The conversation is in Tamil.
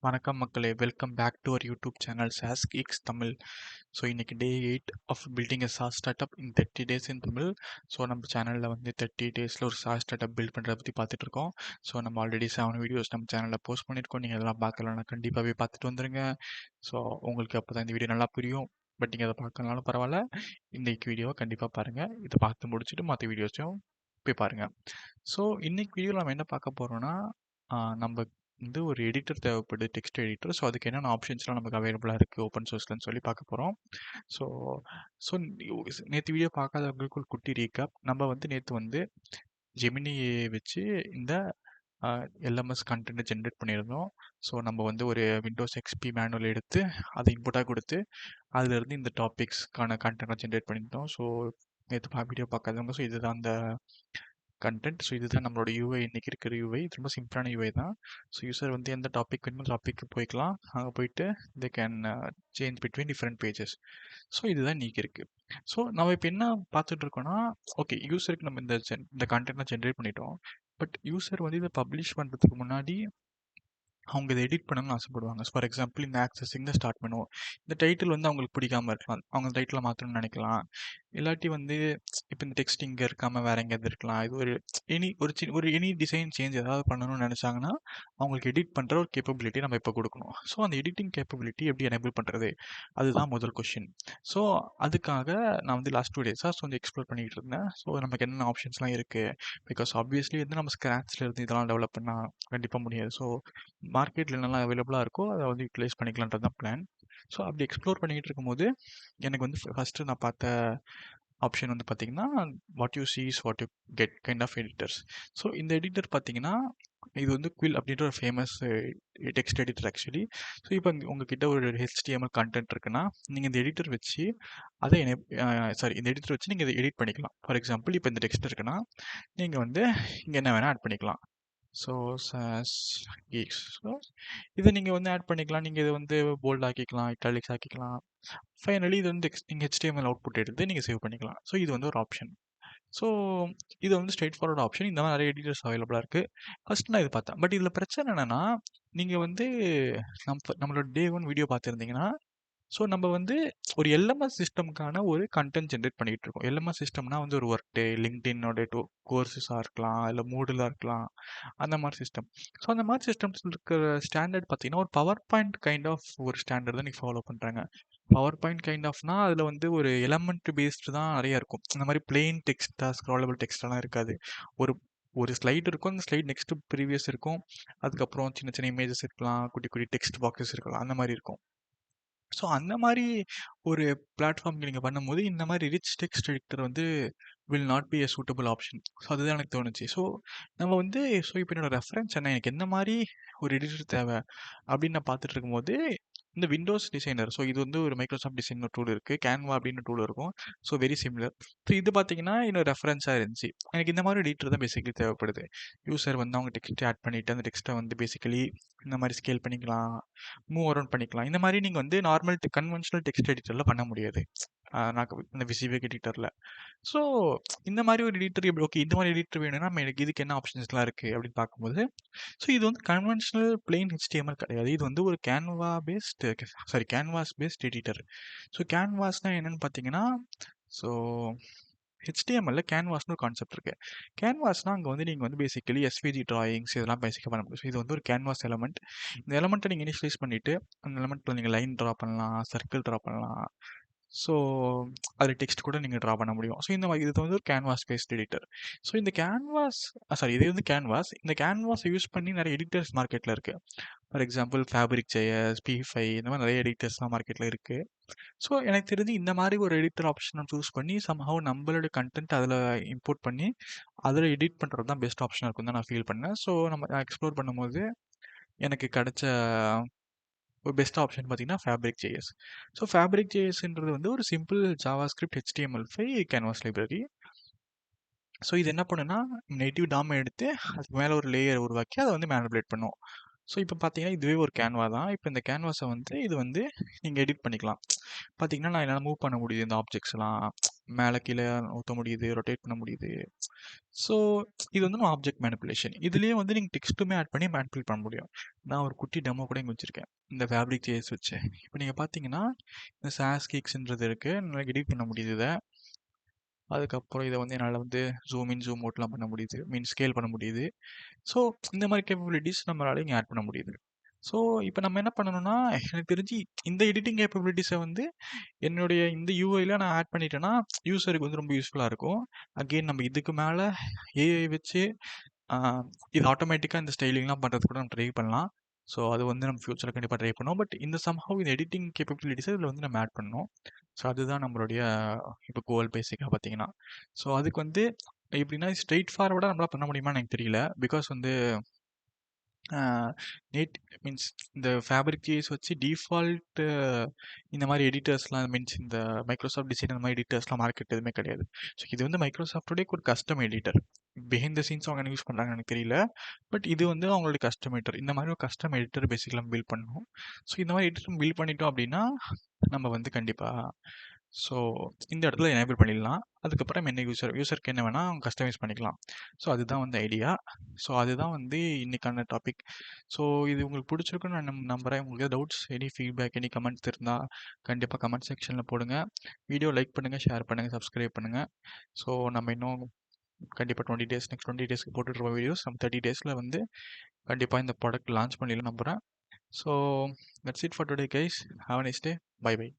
வணக்கம் மக்களே, welcome back to our YouTube channel SaaS Geeks Tamil. So இன்னைக்கு day 8 of building a SaaS startup in 30 days in Tamil. So நம்ம சேனலில் வந்து 30 டேஸில் ஒரு சாஸ் ஸ்டார்ட் அப் பில்ட் பண்ணுறத பற்றி பார்த்துட்டு இருக்கோம். ஸோ நம்ம ஆல்ரெடி 7 வீடியோஸ் நம்ம சேனலில் போஸ்ட் பண்ணியிருக்கோம். நீங்கள் அதெல்லாம் பார்க்கலன்னா கண்டிப்பாகவே பார்த்துட்டு வந்துருங்க. ஸோ உங்களுக்கு அப்போ தான் இந்த வீடியோ நல்லா புரியும். பட் நீங்கள் அதை பார்க்கலனாலும் பரவாயில்ல, இன்னைக்கு வீடியோவை கண்டிப்பாக பாருங்கள். இதை பார்த்து முடிச்சுட்டு மற்ற வீடியோஸையும் போய் பாருங்கள். ஸோ இன்னைக்கு வீடியோவில் நம்ம என்ன பார்க்க போகிறோம்னா, நம்ம வந்து ஒரு எடிட்டர் தேவைப்படுது, டெக்ஸ்ட் எடிட்டர். ஸோ அதுக்கு என்னென்ன ஆப்ஷன்ஸ்லாம் நமக்கு அவைலபிளாக இருக்குது ஓப்பன் சோர்ஸ்லன்னு சொல்லி பார்க்க போகிறோம். ஸோ ஸோ நேற்று வீடியோ பார்க்காதவங்களுக்கு ஒரு குட்டி ரீகேப். நம்ம வந்து நேற்று வந்து ஜெமினி வச்சு இந்த எல்எம்எஸ் கண்டென்ட் ஜென்ரேட் பண்ணியிருந்தோம். ஸோ நம்ம வந்து ஒரு விண்டோஸ் எக்ஸ்பி மேனுவல் எடுத்து அதை இன்புட்டாக கொடுத்து அதுலேருந்து இந்த டாபிக்ஸ்க்கான கண்டென்ட்டை ஜென்ரேட் பண்ணியிருந்தோம். ஸோ நேற்று வீடியோ பார்க்காதவங்க, ஸோ இதுதான் அந்த கண்டென்ட். ஸோ இதுதான் நம்மளோட யூஐ, இன்னைக்கு இருக்கிற யூஐ. ரொம்ப சிம்பிளான யூஐ தான். ஸோ யூசர் வந்து எந்த டாபிக் வேணுமோ டாபிக்கு போய்க்கலாம். அங்கே போயிட்டு they can change between different pages. So இதுதான் இன்னைக்கு இருக்குது. ஸோ நம்ம இப்போ என்ன பார்த்துட்டு இருக்கோம்னா, ஓகே, யூசருக்கு நம்ம இந்த கண்டென்ட்லாம் ஜென்ரேட் பண்ணிட்டோம். பட் யூசர் வந்து இதை பப்ளிஷ் பண்ணுறதுக்கு முன்னாடி அவங்க இதை எடிட் பண்ணணும்னு ஆசைப்படுவாங்க. ஃபார் எக்ஸாம்பிள், இந்த ஆக்சஸிங் தான் ஸ்டார்ட் பண்ணுவோம். இந்த டைட்டில் வந்து அவங்களுக்கு பிடிக்காம இருக்கலாம். அவங்க டைட்டிலை மாற்றணும்னு நினைக்கலாம். இல்லாட்டி வந்து இப்போ இந்த டெக்ஸ்ட் இங்கே இருக்காமல் வேற எங்கேயாவது இருக்கலாம். இது ஒரு எனி டிசைன் சேஞ்ச் ஏதாவது பண்ணணும்னு நினச்சாங்கன்னா அவங்களுக்கு எடிட் பண்ணுற ஒரு கேப்பபிலிட்டி நம்ம இப்போ கொடுக்கணும். ஸோ அந்த எடிட்டிங் கேப்பபிலிட்டி எப்படி எனேபிள் பண்ணுறது, அதுதான் முதல் கொஷின். ஸோ அதுக்காக நான் வந்து லாஸ்ட் 2 டேஸாக கொஞ்சம் எக்ஸ்ப்ளோர் பண்ணிக்கிட்டு இருந்தேன். ஸோ நமக்கு என்னென்ன ஆப்ஷன்ஸ்லாம் இருக்குது. பிகாஸ் ஆப்வியஸ்லி வந்து நம்ம ஸ்க்ராட்ச்ல இருந்து இதெல்லாம் டெவலப் பண்ணால் கண்டிப்பாக முடியாது. ஸோ மார்க்கெட்டில் என்னெல்லாம் அவைலபிளாக இருக்கோ அதை வந்து யூட்டிலைஸ் பண்ணிக்கலான்றது தான் பிளான். ஸோ அப்படி எக்ஸ்ப்ளோர் பண்ணிக்கிட்டு இருக்கும்போது எனக்கு வந்து ஃபஸ்ட்டு நான் பார்த்த ஆப்ஷன் வந்து பார்த்தீங்கன்னா, what you see is what you get kind of editors. So இந்த எடிட்டர் பார்த்தீங்கன்னா, இது வந்து குவில் அப்படின்ற ஒரு famous text editor actually. So இப்போ உங்ககிட்ட ஒரு ஹெச்டிஎம்எல் கண்டென்ட் இருக்குன்னா, நீங்கள் இந்த எடிட்டர் வச்சு அதை இந்த எடிட்டர் வச்சு நீங்கள் இதை எடிட் பண்ணிக்கலாம். ஃபார் எக்ஸாம்பிள், இப்போ இந்த டெக்ஸ்ட் இருக்குன்னா நீங்கள் வந்து இங்கே என்ன வேணால் ஆட் பண்ணிக்கலாம். So sauce Geeks. ஸோ இதை நீங்கள் வந்து ஆட் பண்ணிக்கலாம். நீங்கள் இதை வந்து போல்ட் ஆக்கிக்கலாம், இட்டாலிக்ஸ் ஆக்கிக்கலாம். ஃபைனலி இது வந்து நீங்கள் HTML அவுட்புட் எடுத்து நீங்கள் சேவ் பண்ணிக்கலாம். ஸோ இது வந்து ஒரு ஆப்ஷன். ஸோ இது வந்து ஸ்ட்ரெயிட் ஃபார்வர்ட் ஆப்ஷன். இந்த மாதிரி நிறைய எடிட்டர்ஸ் அவைலபிளாக இருக்குது. ஃபர்ஸ்ட் நான் இது பார்த்தேன். பட் இதில் பிரச்சனை என்னென்னா, நீங்கள் வந்து நம்மளோட டே 1 வீடியோ பார்த்துருந்தீங்கன்னா, ஸோ நம்ம வந்து ஒரு எல்எம்எஸ் சிஸ்டம்க்கான ஒரு கண்டென்ட் ஜென்ரேட் பண்ணிகிட்டு இருக்கோம். எல்எம்எஸ் சிஸ்டம்னா வந்து ஒரு ஒர்க் டே, லிங்க்டின்னோட கோர்ஸஸாக இருக்கலாம், இல்லை மூடில் இருக்கலாம், அந்த மாதிரி சிஸ்டம். ஸோ அந்த மாதிரி சிஸ்டம்ஸ் இருக்கிற ஸ்டாண்டர்ட் பார்த்தீங்கன்னா, ஒரு பவர் பாயிண்ட் கைண்ட் ஆஃப் ஒரு ஸ்டாண்டர்ட் தான் நீங்கள் ஃபாலோ பண்ணுறாங்க. பவர் பாயிண்ட் கைண்ட் ஆஃப்னா அதில் வந்து ஒரு எலமெண்ட் பேஸ்டு தான் நிறையா இருக்கும். இந்த மாதிரி பிளெயின் டெக்ஸ்ட்டாக ஸ்க்ராலபிள் டெக்ஸ்டெல்லாம் இருக்காது. ஒரு ஒரு ஸ்லைடு இருக்கும், அந்த ஸ்லைட் நெக்ஸ்ட் ப்ரீவியஸ் இருக்கும். அதுக்கப்புறம் சின்ன சின்ன இமேஜஸ் இருக்கலாம், குட்டி குட்டி டெக்ஸ்ட் பாக்ஸஸ் இருக்கலாம், அந்த மாதிரி இருக்கும். ஸோ அந்த மாதிரி ஒரு பிளாட்ஃபார்ம்க்கு நீங்கள் பண்ணும்போது இந்த மாதிரி ரிச் டெக்ஸ்ட் எடிட்டர் வந்து will not be a suitable option. So அதுதான் எனக்கு தோணுச்சு. ஸோ நம்ம வந்து இப்போ என்னோட ரெஃபரன்ஸ் என்ன, எனக்கு என்ன மாதிரி ஒரு எடிட்டர் தேவை அப்படின்னு நான் பார்த்துட்டு இருக்கும்போது இந்த விண்டோஸ் டிசைனர். ஸோ இது வந்து ஒரு மைக்ரோசாஃப்ட் டிசைன் டூல் இருக்குது, கேன்வா அப்படின்னு டூல் இருக்கும். So very similar. ஸோ இது பார்த்தீங்கன்னா என்னோட ரெஃபரன்ஸாக இருந்துச்சு. எனக்கு இந்த மாதிரி எடிட்டர் தான் பேசிக்கலி தேவைப்படுது. யூசர் வந்து அவங்க டெக்ஸ்ட் ஆட் பண்ணிவிட்டு அந்த டெக்ஸ்ட்டை வந்து பேசிக்கலி இந்த மாதிரி ஸ்கேல் பண்ணிக்கலாம், மூவ் அரௌண்ட் பண்ணிக்கலாம். இந்த மாதிரி நீங்கள் வந்து நார்மல் கன்வென்ஷனல் டெக்ஸ்ட் எடிட்டரில் பண்ண முடியாது, நான் இந்த விசிவேக் எடிட்டரில். ஸோ இந்த மாதிரி ஒரு எடிட்டர் எப்படி, ஓகே இந்த மாதிரி எடிட்டர் வேணும்னா நம்ம எனக்கு இதுக்கு என்ன ஆப்ஷன்ஸ்லாம் இருக்குது அப்படின்னு பார்க்கும்போது, ஸோ இது வந்து கன்வென்ஷனல் பிளெயின் HTML கிடையாது. இது வந்து ஒரு கேன்வாஸ் பேஸ்ட் எடிட்டர். ஸோ கேன்வாஸ்னால் என்னென்னு பார்த்தீங்கன்னா, ஸோ HTML கேன்வாஸ்னு ஒரு கான்செப்ட் இருக்குது. கேன்வாஸ்னால் அங்கே வந்து நீங்கள் வந்து பேசிக்கலி எஸ்விஜி டிராயிங்ஸ் இதெல்லாம் பேசிக்காக பண்ண முடியும். ஸோ இது வந்து ஒரு கேன்வாஸ் எலமெண்ட். இந்த எலமெண்ட்டை நீங்கள் இனிஷியலைஸ் பண்ணிவிட்டு அந்த எலமெண்ட்டில் நீங்கள் லைன் ட்ரா பண்ணலாம், சர்க்கிள் ட்ரா பண்ணலாம். ஸோ அதில் டெக்ஸ்ட் கூட நீங்கள் ட்ரா பண்ண முடியும். ஸோ இந்த மாதிரி இது வந்து ஒரு கேன்வாஸ் பேஸ்ட் எடிட்டர். ஸோ இந்த இது வந்து கேன்வாஸ். இந்த கேன்வாஸை யூஸ் பண்ணி நிறைய எடிட்டர்ஸ் மார்க்கெட்டில் இருக்குது. ஃபார் எக்ஸாம்பிள் Fabric.js, P5 இந்த மாதிரி நிறைய எடிட்டர்ஸ்லாம் மார்க்கெட்டில் இருக்குது. ஸோ எனக்கு தெரிஞ்சு இந்த மாதிரி ஒரு எடிட்டர் ஆப்ஷனை சூஸ் பண்ணி சம்ஹவ் நம்மளோட கண்டென்ட் அதில் இம்போர்ட் பண்ணி அதில் எடிட் பண்ணுறது தான் பெஸ்ட் ஆப்ஷனாக இருக்கும் தான் நான் ஃபீல் பண்ணேன். ஸோ நம்ம எக்ஸ்ப்ளோர் பண்ணும்போது எனக்கு கிடைச்ச ஒரு பெஸ்ட் ஆப்ஷன் பார்த்தீங்கன்னா Fabric.js. ஸோ Fabric.jsன்றது வந்து ஒரு simple JavaScript HTML5 canvas library. So இது என்ன பண்ணுன்னா, நேட்டிவ் டாம் எடுத்து அதுக்கு மேலே ஒரு லேயர் உருவாக்கி அதை வந்து மேனிபுலேட் பண்ணும். ஸோ இப்போ பார்த்தீங்கன்னா, இதுவே ஒரு கேன்வா தான். இப்போ இந்த கேன்வாஸை வந்து இது வந்து நீங்கள் எடிட் பண்ணிக்கலாம். பார்த்தீங்கன்னா, நான் என்னால் மூவ் பண்ண முடியுது இந்த ஆப்ஜெக்ட்ஸ்லாம். மேலே கீழே ஊற்ற முடியுது, ரொட்டேட் பண்ண முடியுது. ஸோ இது வந்து நான் ஆப்ஜெக்ட் மேனிப்புலேஷன். இதுலேயே வந்து நீங்கள் டெக்ஸ்ட்டுமே ஆட் பண்ணி மேனிப்புலேட் பண்ண முடியும். நான் ஒரு குட்டி டெமோ கூட இங்கே வச்சுருக்கேன். இந்த ஃபேப்ரிக் சேஸ் வச்சு. இப்போ நீங்கள் பார்த்தீங்கன்னா, இந்த சாஸ் கிக்ஸ்ன்றது இருக்குது. என்னால் எடிட் பண்ண முடியுது இதை. அதுக்கப்புறம் இதை வந்து என்னால் வந்து ஜூம் இன், ஜூம் அவுட்லாம் பண்ண முடியுது. ஸ்கேல் பண்ண முடியுது. ஸோ இந்த மாதிரி கேப்பபிலிட்டிஸ் நம்மளால இங்கே ஆட் பண்ண முடியுது. ஸோ இப்போ நம்ம என்ன பண்ணணும்னா, எனக்கு தெரிஞ்சு இந்த எடிட்டிங் கேப்பபிலிட்டிஸை வந்து என்னுடைய இந்த யூஐல நான் ஆட் பண்ணிட்டேன்னா, யூசருக்கு வந்து ரொம்ப யூஸ்ஃபுல்லா இருக்கும். அகைன் நம்ம இதுக்கு மேல ஏஐ வச்சு ஆ இது ஆட்டோமேட்டிக்கா இந்த ஸ்டைலிங்லாம் பண்றதுக்கு கூட நம்ம ட்ரை பண்ணலாம். ஸோ அது வந்து நம்ம ஃபியூச்சர்ல கண்டிப்பா ட்ரை பண்ணுவோம். பட் இந்த சம்ஹவ் இந்த எடிட்டிங் கேப்பபிலிட்டிஸ இதுல வந்து நம்ம ஆட் பண்ணணும். ஸோ அதுதான் நம்மளுடைய இப்போ கோல் பேசிக்கா பார்த்தீங்கன்னா. ஸோ அதுக்கு வந்து எப்படின்னா ஸ்ட்ரெய்ட் ஃபார்வர்டா நம்மளால பண்ண முடியுமான்னு எனக்கு தெரியல. பிகாஸ் வந்து நேட் மீன்ஸ் இந்த ஃபேப்ரிக் கேஸ் வச்சு டிஃபால்ட் இந்த மாதிரி எடிட்டர்ஸ்லாம் மீன்ஸ் இந்த மைக்ரோசாஃப்ட் டிசைன் அந்த மாதிரி எடிட்டர்ஸ்லாம் மார்க்கெட் எதுவுமே கிடையாது. ஸோ இது வந்து மைக்ரோசாஃப்டோடைய ஒரு custom editor. Behind the scenes அவங்க என்ன யூஸ் பண்ணுறாங்கன்னு எனக்கு தெரியல. பட் இது வந்து அவங்களுடைய கஸ்டம் எடிட்டர். இந்த மாதிரி ஒரு கஸ்டம் எடிட்டர் பேசிக்கலாக நம்ம பில்ட் பண்ணணும். ஸோ இந்த மாதிரி எடிட்டர் பில்ட் பண்ணிட்டோம் அப்படின்னா நம்ம வந்து கண்டிப்பாக ஸோ இந்த இடத்துல எனேபிள் பண்ணிடலாம். அதுக்கப்புறம் என்ன யூசருக்கு என்ன வேணால் அவங்க கஸ்டமைஸ் பண்ணிக்கலாம். ஸோ அதுதான் வந்து ஐடியா. ஸோ அதுதான் வந்து இன்னைக்கான டாபிக். ஸோ இது உங்களுக்கு பிடிச்சிருக்குன்னு நான் நம்புகிறேன். உங்களுக்கு doubts, any feedback, any comments இருந்தால் கண்டிப்பாக கமெண்ட் செக்ஷனில் போடுங்க. வீடியோ லைக் பண்ணுங்கள், ஷேர் பண்ணுங்கள், சப்ஸ்கிரைப் பண்ணுங்கள். ஸோ நம்ம இன்னும் கண்டிப்பாக 20 டேஸ் நெக்ஸ்ட் 20 டேஸ்க்கு போட்டுட்ருப்போம் வீடியோஸ். நம்ம 30 டேஸில் வந்து கண்டிப்பாக இந்த ப்ராடக்ட் லான்ச் பண்ணிடலாம் நம்புகிறேன். So that's it for today guys. Have a nice day. Bye by.